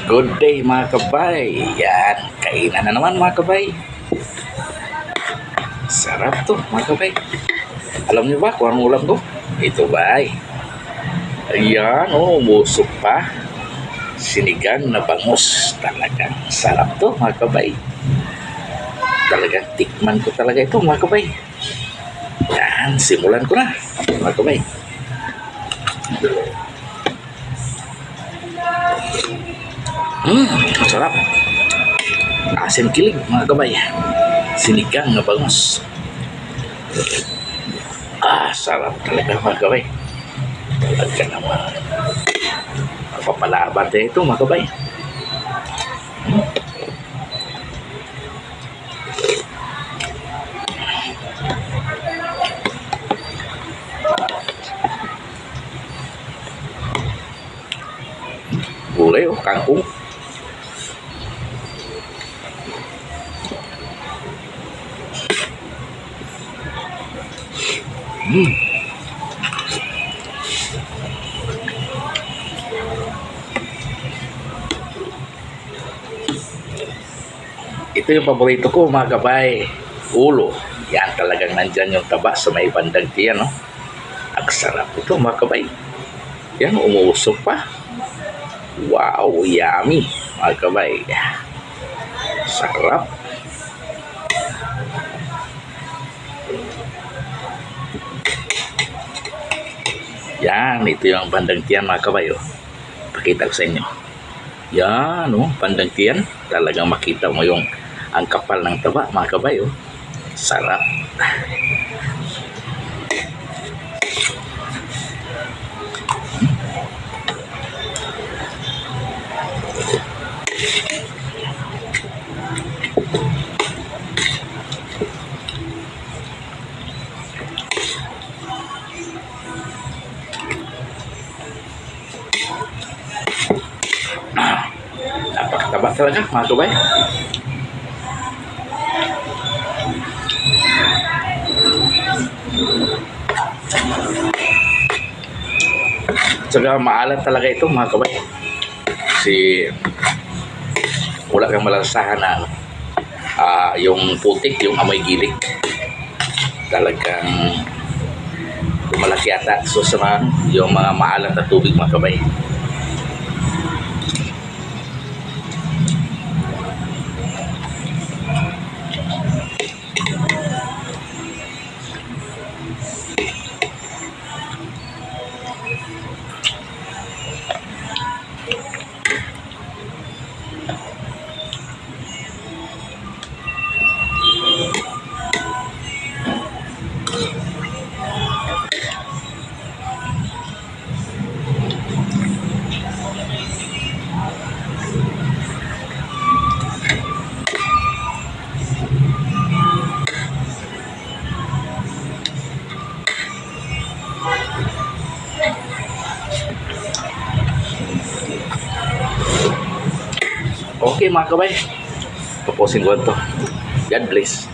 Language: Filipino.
Good day mga kabay. Yan, kainan na naman mga kabay. Sarap to mga kabay. Alam niyo ba kung anong ulam ko? Ito bay. Ayan, busog pa. Sinigang na bangus. Talagang sarap to mga kabay. Talagang tikman ko talaga ito mga kabay. Yan, simulan ko na mga kabay. Sarap. Asim kilig mga kabay. Sinigang na bangus. Sarap talaga mga kabay. Talaga naman. Papalaban din ito mga kabay. Gulay o kangkong. Ito yung paborito ko mga kabay. Ulo. Yan talagang nandyan yung taba sa may bandang tiyan, no? Ang sarap ito mga kabay. Yan, umuusok pa. Wow, yummy mga kabay. Sarap. Yan, ito yung bandang tiyan mga kabay. Pakita ko sa inyo. Yan, bandang tiyan. Talagang makita mo yung ang kapal ng taba mga kabay. Sarap. Napakataba talaga mga kabay. Saka maalat talaga ito mga kabay. Kasi wala kang malasahan na yung putik, yung amoy gilik. Talagang malaki ata. So sa yung mga maalat na tubig mga kabay. Okay mga kabay, tapusin ko ito. God bless.